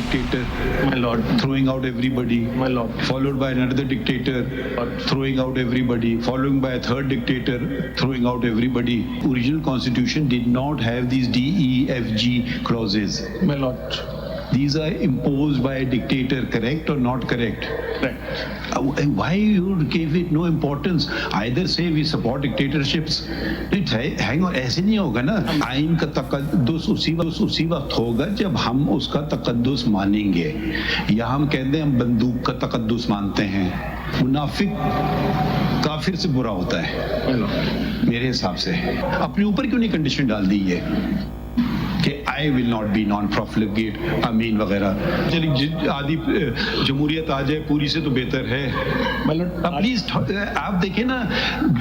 dictator, my lord, throwing out everybody, my lord, followed by another dictator, throwing out everybody, following by a third dictator, throwing out everybody. Original constitution did not have these D, E, F, G clauses. my lord. These are imposed by a dictator, correct or not correct? Correct. Why you give it no importance? Either say we support dictatorships. Hang on, ऐसे नहीं होगा ना. आइन का तकद्दुस उसी वक्त होगा जब हम उसका तकद्दुस मानेंगे. या हम कहते हैं हम बंदूक का तकद्दुस मानते हैं. मुनाफिक काफिर से बुरा होता है मेरे हिसाब से. अपने ऊपर क्यों नहीं कंडीशन डाल दी है कि I will not be non profligate Ameen वगैरह. चलिए आदि जमहूरियत आ जाए पूरी से तो बेहतर है. प्लीज आप देखिए ना,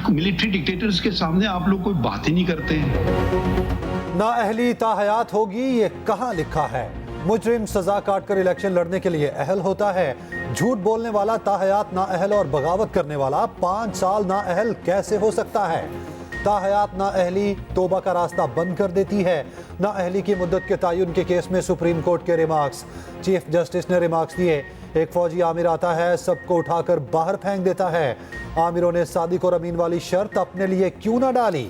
मिलिट्री डिक्टेटर्स के सामने आप लोग कोई बात ही नहीं करते हैं. नाअहली ताहयात होगी, ये कहाँ लिखा है? मुजरिम सजा काट कर इलेक्शन लड़ने के लिए अहल होता है. झूठ बोलने वाला ताहयात नाअहल और बगावत करने वाला 5 साल नाअहल कैसे हो सकता है? ताहयात नाअहली तौबा का रास्ता बंद कर देती है. नाअहली की मुद्दत के तयन के केस में सुप्रीम कोर्ट के रिमार्क्स. चीफ जस्टिस ने रिमार्क्स दिए. एक फौजी आमिर आता है, सबको उठाकर बाहर फेंक देता है. आमिरों ने सादिक और अमीन वाली शर्त अपने लिए क्यों ना डाली?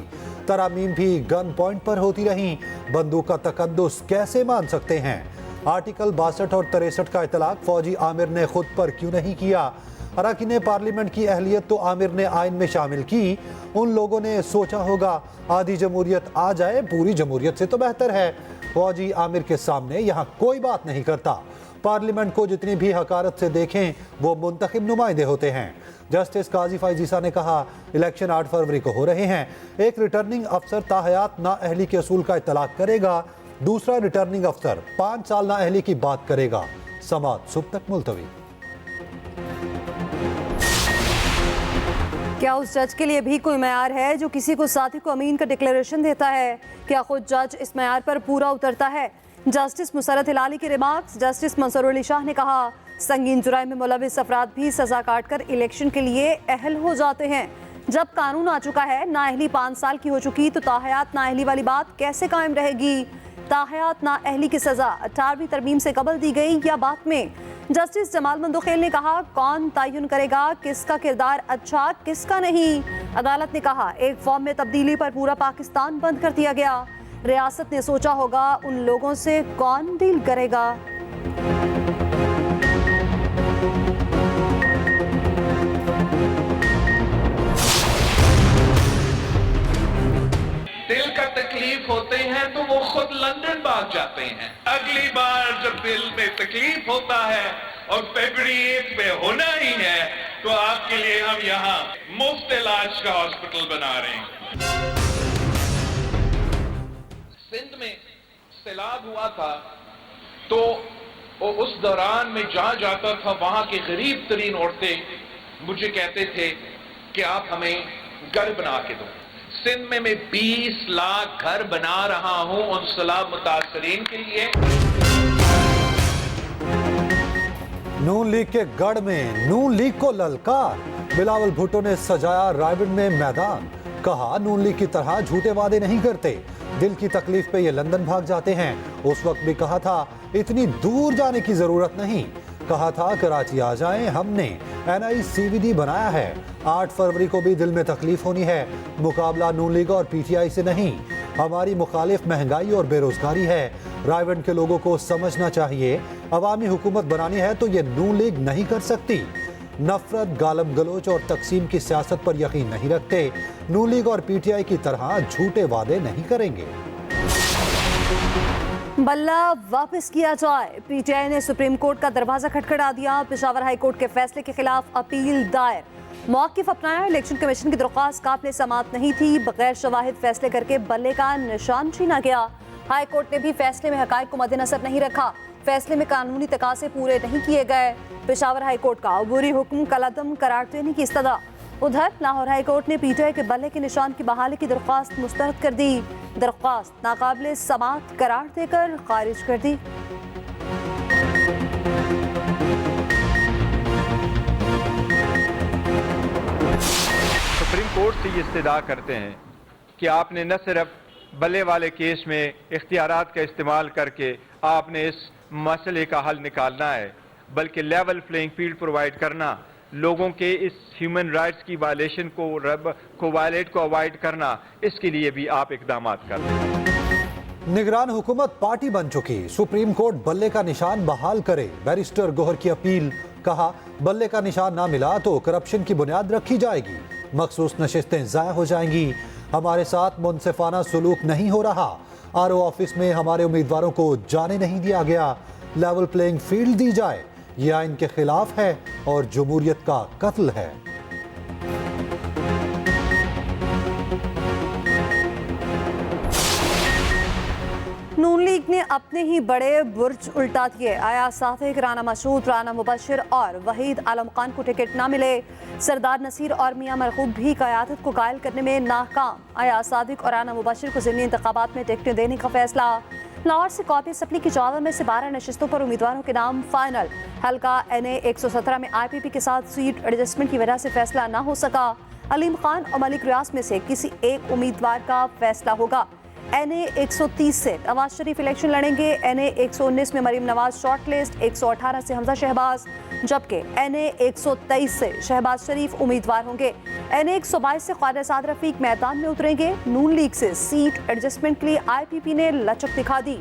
तरामीम भी गन पॉइंट पर होती रहीं. बंदूक का तकद्दुस कैसे मान सकते हैं? आर्टिकल 62 और 63 का इतलाक फौजी आमिर ने खुद पर क्यों नहीं किया? अरकान पार्लियामेंट की अहलियत तो आमिर ने आइन में शामिल की. उन लोगों ने सोचा होगा आधी जमहूरियत आ जाए, पूरी जमहूरियत से तो बेहतर है. फौजी आमिर के सामने यहाँ कोई बात नहीं करता. पार्लियामेंट को जितनी भी हकारत से देखें वो मुंतखब नुमाइंदे होते हैं. जस्टिस काजी फैजीसा ने कहा इलेक्शन 8 फरवरी को हो रहे हैं. एक रिटर्निंग अफसर ताहयात नाअहली के असूल का इतलाक करेगा, दूसरा रिटर्निंग अफसर 5 साल नाअहली की बात करेगा. समाअत सुबह तक मुलतवी. क्या उस जज के लिए भी कोई मयार है जो किसी को साथी को अमीन का डिक्लेरेशन देता है? क्या खुद जज इस मयार पर पूरा उतरता है? जस्टिस मुसरत हिलाली के रिमार्क्स. जस्टिस मंसूर अली शाह ने कहा संगीन जुराइम में मुलविस अफराद भी सजा काटकर इलेक्शन के लिए अहल हो जाते हैं. जब कानून आ चुका है, नाअहली 5 साल की हो चुकी, तो ताहयात नाअहली वाली बात कैसे कायम रहेगी? ताहयात नाअहली की सजा 18वीं तरमीम से कबल दी गई या बाद में? जस्टिस जमाल मंदोखेल ने कहा कौन तयन करेगा किसका किरदार अच्छा किसका नहीं? अदालत ने कहा एक फॉर्म में तब्दीली पर पूरा पाकिस्तान बंद कर दिया गया. रियासत ने सोचा होगा उन लोगों से कौन डील करेगा? दिल का तकलीफ होते हैं तो वो खुद लंदन भाग जाते हैं. अगली बार जब दिल में तकलीफ होता है और फरवरी 1 पे होना ही है तो आपके लिए हम यहाँ मुफ्त इलाज का हॉस्पिटल बना रहे हैं. सिंध में सैलाब हुआ था तो उस दौरान में जहां जाता था वहां की गरीब तरीन औरतें मुझे कहते थे कि आप हमें घर बना के दो. सिंध में मैं 20 लाख घर बना रहा हूं उन सैलाब मुतासरीन के लिए. नून लीग के गढ़ में नून लीग को ललकार. बिलावल भुट्टो ने सजाया रायबंद में मैदान. कहा नून लीग की तरह झूठे वादे नहीं करते, दिल की तकलीफ पे ये लंदन भाग जाते हैं. उस वक्त भी कहा था इतनी दूर जाने की जरूरत नहीं. कहा था कराची आ जाएं, हमने NICVD बनाया है. 8 फरवरी को भी दिल में तकलीफ होनी है. मुकाबला नून लीग और PTI से नहीं, हमारी मुखालिफ महंगाई और बेरोजगारी है. रायबंद के लोगों को समझना चाहिए अवामी हुकूमत बनानी है तो ये नून लीग नहीं कर सकती. नफरत, गालम गलोच और तकसीम की सियासत पर यकीन नहीं रखते. नून लीग और PTI की तरह झूठे वादे नहीं करेंगे. बल्ला वापस किया जाए. PTI ने सुप्रीम कोर्ट का दरवाजा खटखटा दिया. पेशावर हाई कोर्ट के फैसले के खिलाफ अपील दायर. मौक़िफ़ अपनाया. इलेक्शन कमीशन की दरख्वास्त काबिल समाअत नहीं थी. बगैर शवाहिद फैसले करके बल्ले का निशान छीना गया. हाई कोर्ट ने भी फैसले में हक़ाइक़ को मद्देनजर नहीं रखा. फैसले में कानूनी तकाज़े पूरे नहीं किए गए. पेशावर हाई कोर्ट का अबूरी हुक्म कलअदम करार देने की इस्तदा. उधर लाहौर हाई कोर्ट ने PTI के बल्ले के निशान की बहाली की दरख्वास्त मुस्तरद कर दी. दरख्वास्त नाकाबिल समाअत करार देकर खारिज कर दी. सुप्रीम कोर्ट से ये इस्तदा करते हैं कि आपने न सिर्फ बल्ले वाले केस में इख्तियारात का इस्तेमाल करके आपने इस मसले का हल निकालना है, बल्कि लेवल प्लेइंग फील्ड प्रोवाइड करना, लोगों के इस ह्यूमन राइट्स की वायलेशन को अवॉइड करना, इसके लिए भी आप इकदाम करें। निगरान हुकूमत पार्टी बन चुकी, सुप्रीम कोर्ट बल्ले का निशान बहाल करे, बैरिस्टर गोहर की अपील। कहा बल्ले का निशान ना मिला तो करप्शन की बुनियाद रखी जाएगी, मखसूस नशिस्तें ज़ाया हो जाएंगी। हमारे साथ मुनसिफाना सलूक नहीं हो रहा, आरओ ऑफिस में हमारे उम्मीदवारों को जाने नहीं दिया गया, लेवल प्लेइंग फील्ड दी जाए, ये आइन के खिलाफ है और जमहूरियत का कत्ल है। नून लीग ने अपने ही बड़े बुर्ज उल्टा दिए। आया सादिक, राना मसूद, राना मुबशिर और वहीद आलम खान को टिकट ना मिले। सरदार नसीर और मियां मरकूब भी क़यादत को कायल करने में नाकाम। आया सादिक और राना मुबशिर को ज़िमनी इंतखाबात में टिकटें देने का फैसला। लाहौर से कॉपी असम्बली की 14 में से 12 नशिस्तों पर उम्मीदवारों के नाम फाइनल। हल्का NA 117 में IPP के साथ सीट एडजस्टमेंट की वजह से फैसला ना हो सका। अलीम खान और मलिक रियाज में से किसी एक उम्मीदवार का फैसला होगा। NA 130 से नवाज शरीफ इलेक्शन लड़ेंगे। NA 119 में मरीम नवाज शॉर्ट लिस्ट, 118 से हमजा शहबाज, जबकि NA 123 से शहबाज शरीफ उम्मीदवार होंगे। NA 122 से ख्वाजा साद रफीक मैदान में उतरेंगे। नून लीग से सीट एडजस्टमेंट के लिए IPP ने लचक दिखा दी।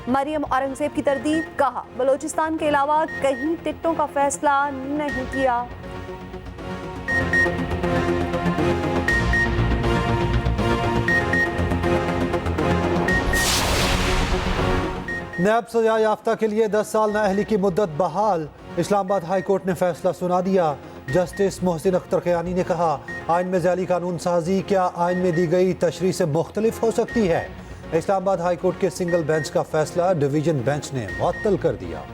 मरियम औरंगजेब की तरदीद, कहा बलोचिस्तान के अलावा कहीं टिकटों का फैसला नहीं किया। नैब सजा याफ्ता के लिए 10 साल नाअहली की मुद्दत बहाल। इस्लामाबाद हाई कोर्ट ने फैसला सुना दिया। जस्टिस मोहसिन अख्तर क़यानी ने कहा आइन में ज़ैली कानून साजी क्या आइन में दी गई तशरीह से मुख्तलिफ हो सकती है। इस्लामाबाद हाई कोर्ट के सिंगल बेंच का फैसला डिवीजन बेंच ने मुअत्तल कर दिया।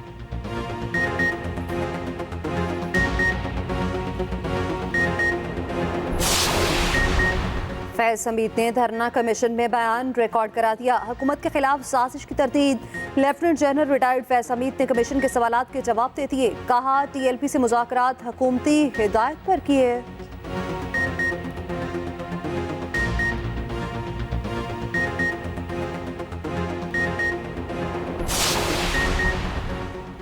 फैज हमीद ने धरना कमीशन में बयान रिकॉर्ड करा दिया। हुकूमत के खिलाफ साजिश की तरदीद। Lieutenant general retired Faiz Hamid ने कमीशन के सवालात के जवाब दे दिए। कहा TLP से मुज़ाकरात हुकूमती हिदायत पर किए।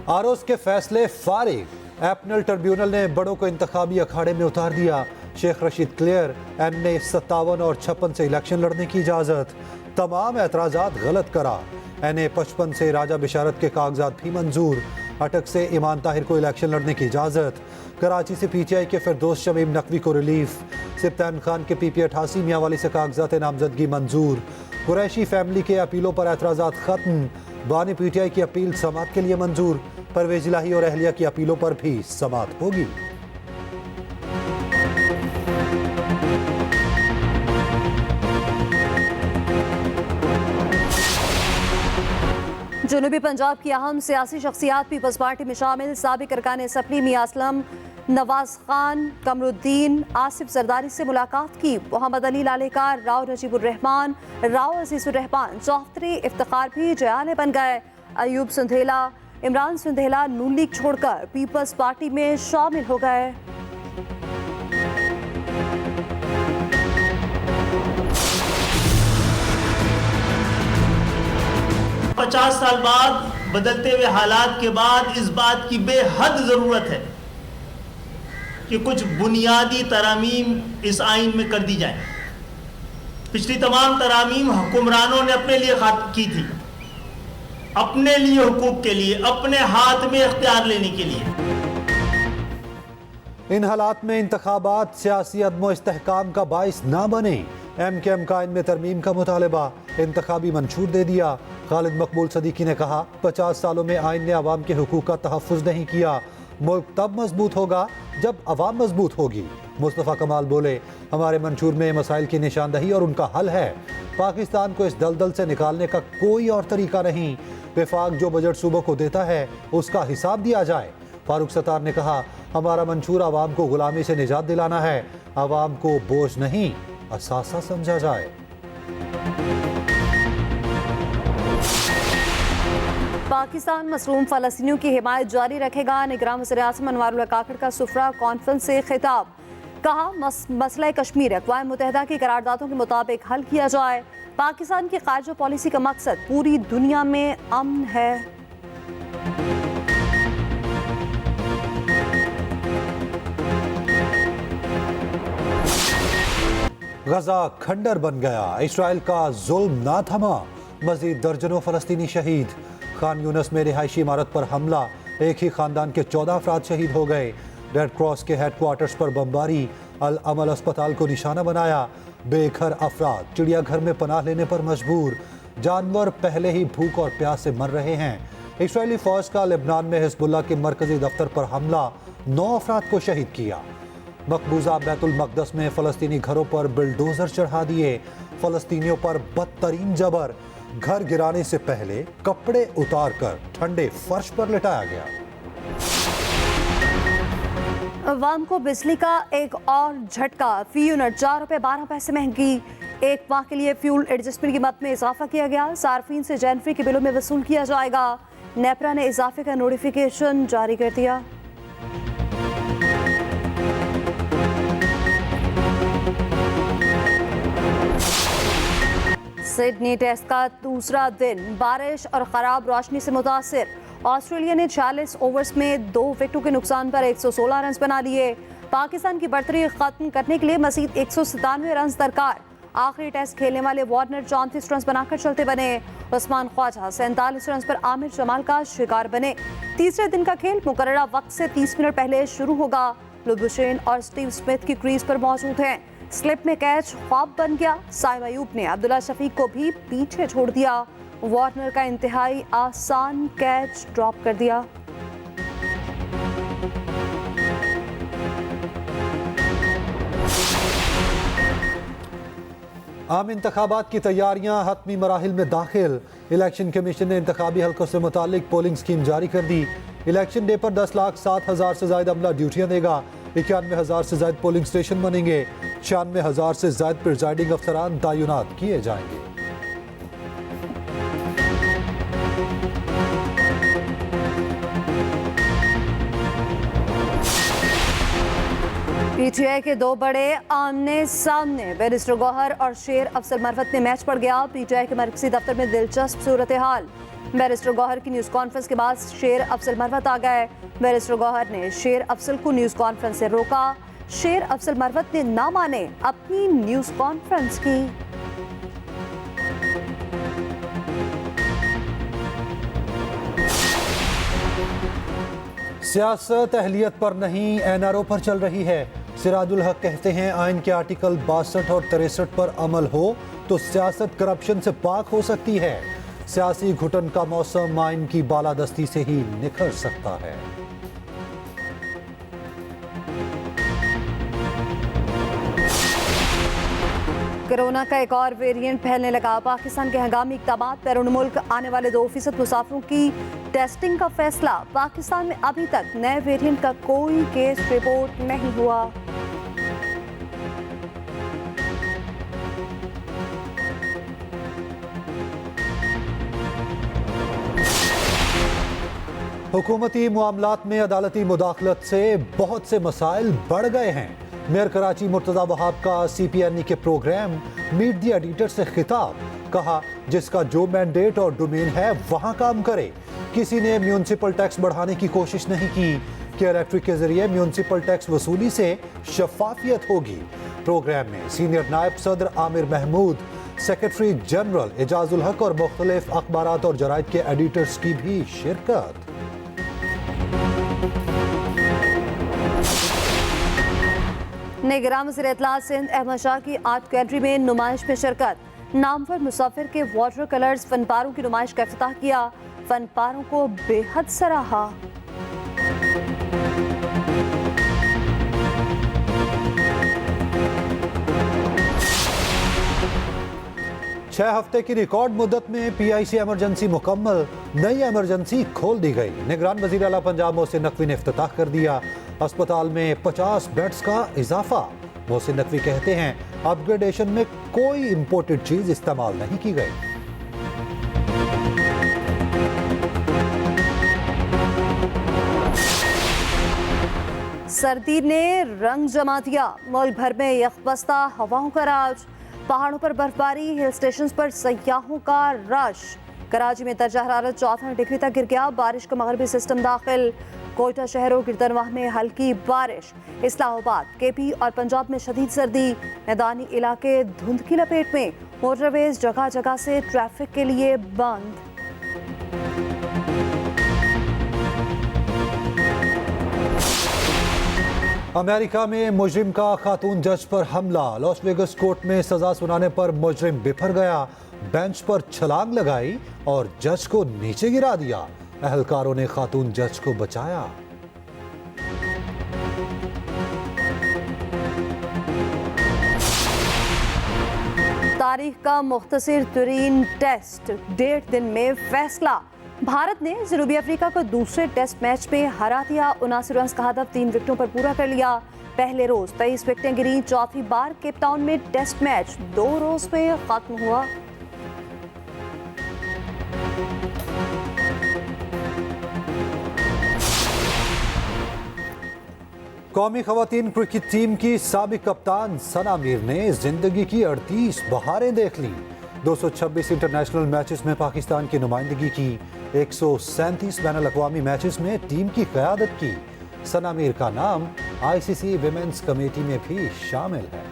आरोस के फैसले फारिग। एपनल ट्रिब्यूनल ने बड़ों को इंतखाबी अखाड़े में उतार दिया। शेख रशीद क्लियर, NA 57 और 56 से इलेक्शन लड़ने की इजाज़त। तमाम एतराज़ात गलत करार। NA 55 से राजा बिशारत के कागजात भी मंजूर। अटक से ईमान ताहिर को इलेक्शन लड़ने की इजाज़त। कराची से PTI के फिरदौस शमीम नकवी को रिलीफ। सिप्तान खान के PP 88 मियांवाली से कागजात नामजदगी मंजूर। कुरैशी फैमिली के अपीलों पर एतराज़ात ख़त्म। बानी PTI की अपील समात के लिए मंजूर। परवेज इलाही और अहलिया की अपीलों पर भी समात होगी। जनूबी पंजाब की अहम सियासी शख्सियात पीपल्स पार्टी में शामिल साबिक अरकान असम्बली मियां असलम, नवाज खान, कमरुद्दीन, आसिफ जरदारी से मुलाकात की। मोहम्मद अली लालेकार, राव नजीबुर रहमान, राव अजीजुर रहमान, चौधरी इफ्तिखार भी जयाने बन गए। अयूब सुंधेला, इमरान सुंधेला नून लीग छोड़कर पीपल्स पार्टी में शामिल हो गए। 50 साल बाद बदलते हुए हालात के बाद इस बात की बेहद ज़रूरत है कि कुछ बुनियादी तरामीम इस आइन में कर दी जाए। पिछली तमाम तरामीम हुक्मरानों ने अपने लिए की थी, अपने लिए, हुकूक के लिए, अपने हाथ में इख्तियार लेने के लिए। इन हालात में इंतखाबात सियासी अदम इस्तेहकाम का बाइस ना बने। MKM का आइन में तरमीम का मुतालबा, इंतखाबी मंशूर दे दिया। खालिद मकबूल सदीकी ने कहा 50 सालों में आइन ने अवाम के हुकूक का तहफ़्फ़ुज़ नहीं किया। मुल्क तब मजबूत होगा जब अवाम मजबूत होगी। मुस्तफ़ा कमाल बोले हमारे मंशूर में मसाइल की निशानदही और उनका हल है। पाकिस्तान को इस दलदल से निकालने का कोई और तरीका नहीं। वफाक जो बजट सूबों को देता है उसका हिसाब दिया जाए। फारूक सत्तार ने कहा हमारा मंशूर आवाम को गुलामी से निजात दिलाना है, आवाम को बोझ नहीं असासा समझा जाए। पाकिस्तान मसरूम फ़लस्तीनियों की हिमायत जारी रखेगा। निगरान वज़ीर-ए-आज़म अनवारुल्लाह काकड़ का सुफ़रा कॉन्फ्रेंस से खिताब। कहा मसला कश्मीर अक़वाम मुत्तहिदा की करारदादों के मुताबिक हल किया जाए। पाकिस्तान की ख़ारिजा पॉलिसी का मकसद पूरी दुनिया में अमन है। गजा खंडर बन गया, इसराइल का जुल्म ना थमा, मजीद दर्जनों फलस्तीनी शहीद। खान यूनस में रिहायशी इमारत पर हमला, एक ही खानदान के 14 अफराद शहीद हो गए। रेड क्रॉस के हेडक्वार्टर्स पर बमबारी, अल अमल अस्पताल को निशाना बनाया। बेघर अफराद चिड़ियाघर में पनाह लेने पर मजबूर, जानवर पहले ही भूख और प्यास से मर रहे हैं। इसराइली फौज का लेबनान में हिजबुल्लाह के मरकजी दफ्तर पर हमला, 9 अफराद को शहीद किया। मकबूजा बैतुल मकदस में फलस्तीनी घरों पर बिल्डोजर चढ़ा दिए, फलस्तीनियों पर बदतरीन जबर, घर गिराने से पहले कपड़े उतारकर ठंडे फर्श पर लिटाया गया। अवाम को बिजली का एक और झटका, फी यूनिट 4 रुपये 12 पैसे महंगी। एक माह के लिए फ्यूल एडजस्टमेंट की कीमत में इजाफा किया गया, सार्फिन से जनवरी के बिलों में वसूल किया जाएगा। नेपरा ने इजाफे का नोटिफिकेशन जारी कर दिया। सिडनी टेस्ट का दूसरा दिन बारिश और खराब रोशनी से मुतासिर। ऑस्ट्रेलिया ने 46 ओवर्स में 2 विकेटों के नुकसान पर 116 रन बना लिए। पाकिस्तान की बढ़तरी खत्म करने के लिए मजीद 197 रन दरकार। आखिरी टेस्ट खेलने वाले वार्नर 34 रन बनाकर चलते बने। उस्मान ख्वाजा 47 रन पर आमिर जमाल का शिकार बने। तीसरे दिन का खेल मुकर्ररा वक्त से 30 मिनट पहले शुरू होगा। लुबुशेन और स्टीव स्मिथ की क्रीज पर मौजूद हैं। स्लिप में कैच ख्वाब बन गया। साइम अयूब ने अब्दुल्ला शफीक को भी पीछे छोड़ दिया। वार्नर का इंतहाई आसान कैच ड्रॉप कर दिया। आम इंतखाबात की तैयारियां हतमी मराहिल में दाखिल। इलेक्शन कमीशन ने इंतखाबी हल्कों से मुतालिक पोलिंग स्कीम जारी कर दी। इलेक्शन डे पर 10,07,000 से ज्यादा अमला ड्यूटियां देगा। 91,000 से ज्यादा पोलिंग स्टेशन बनेंगे। 96,000 से ज्यादा प्रिजाइडिंग अफसरान तैनात किए जाएंगे। पीटीआई के 2 बड़े आमने सामने, बैरिस्टर गौहर और शेर अफजल मरवत में मैच पड़ गया। पीटीआई के मरकजी दफ्तर में दिलचस्प सूरत हाल। बैरिस्टर गौहर की न्यूज़ कॉन्फ्रेंस के बाद शेर अफजल मरवत आ गए। बैरिस्टर गौहर ने शेर अफजल को न्यूज़ कॉन्फ्रेंस से रोका। शेर अफजल मरवत ने ना माने अपनी न्यूज़ कॉन्फ्रेंस की। सियासत अहलियत पर नहीं, एनआरओ पर चल रही है। सिराजुल हक कहते हैं आइन के आर्टिकल 62 और 63 पर अमल हो तो सियासत करप्शन से पाक हो सकती है। सियासी घुटन का मौसम आइन की बालादस्ती से ही निखर सकता है। कोरोना का एक और वेरिएंट फैलने लगा। पाकिस्तान के हंगामी इक़दाम, बैरून मुल्क आने वाले 2% मुसाफिरों की टेस्टिंग का फैसला। पाकिस्तान में अभी तक नए वेरिएंट का कोई केस रिपोर्ट नहीं हुआ। हुकूमती मामलात में अदालती मुदाखलत से बहुत से मसाइल बढ़ गए हैं। मेयर कराची मुर्तज़ा वहाब का CPNE के प्रोग्राम मीट दी एडिटर से खिताब, कहा जिसका जो मैंडेट और डोमेन है वहां काम करे। किसी ने म्यूनसिपल टैक्स बढ़ाने की कोशिश नहीं की कि इलेक्ट्रिक के जरिए म्यूनसिपल टैक्स वसूली से शफाफियत होगी। प्रोग्राम में सीनियर नायब सदर आमिर महमूद, सेक्रेटरी जनरल एजाजुल हक और मुख्तलिफ अखबारात और जराइद के एडिटर्स की भी शिरकत। निगरान वज़ीर इत्तलात सिंध अहमद शाह की आर्ट गैलरी में नुमाइश में शिरकत। नामवर मुसाफिर के वाटर कलर्स फनपारों की नुमाइश का इफ्तिताह किया। फनपारों को बेहद सराहा। छह हफ्ते की रिकॉर्ड मुद्दत में PIC इमरजेंसी मुकम्मल, नई इमरजेंसी खोल दी गई। निगरान वज़ीर आला पंजाब मोहसिन नकवी ने इफ्तिताह कर दिया। अस्पताल में 50 बेड्स का इजाफा। मोहसिन नकवी कहते हैं अपग्रेडेशन में कोई इंपोर्टेड चीज इस्तेमाल नहीं की गई। सर्दी ने रंग जमा दिया। मुल्क भर में यकबस्ता हवाओं का राज। पहाड़ों पर बर्फबारी, हिल स्टेशन पर सयाहों का रश। कराची में दर्जा हरारत 64 डिग्री तक गिर गया। बारिश का मगरबी सिस्टम दाखिल। कोयटा शहर और गिरदनवाह में हल्की बारिश, इस्लामाबाद, केपी और पंजाब में शदीद सर्दी, मैदानी इलाके धुंध की लपेट में, मोटरवेज जगह जगह से ट्रैफिक के लिए बंद। अमेरिका में मुजरिम का खातून जज पर हमला, लॉस वेगस कोर्ट में सजा सुनाने पर मुजरिम बिफर गया, बेंच पर छलांग लगाई और जज को नीचे गिरा दिया। अहलकारों ने खातून जज को बचाया। तारीख का मुख्तसर तरीन टेस्ट, 1.5 दिन में फैसला। भारत ने जनूबी अफ्रीका को दूसरे टेस्ट मैच में हरा दिया। 79 रन का हदफ 3 विकेटों पर पूरा कर लिया। पहले रोज 23 विकेटें गिरी। चौथी बार केपटाउन में टेस्ट मैच 2 रोज में खत्म हुआ। कौमी खवातीन क्रिकेट टीम की साबिक कप्तान सना मीर ने जिंदगी की 38 बहारें देख ली। 226 इंटरनेशनल मैचेस में पाकिस्तान की नुमाइंदगी की, 137 बैनुल अक़वामी मैचेस में टीम की क़यादत की। सना मीर का नाम ICC विमेंस कमेटी में भी शामिल है।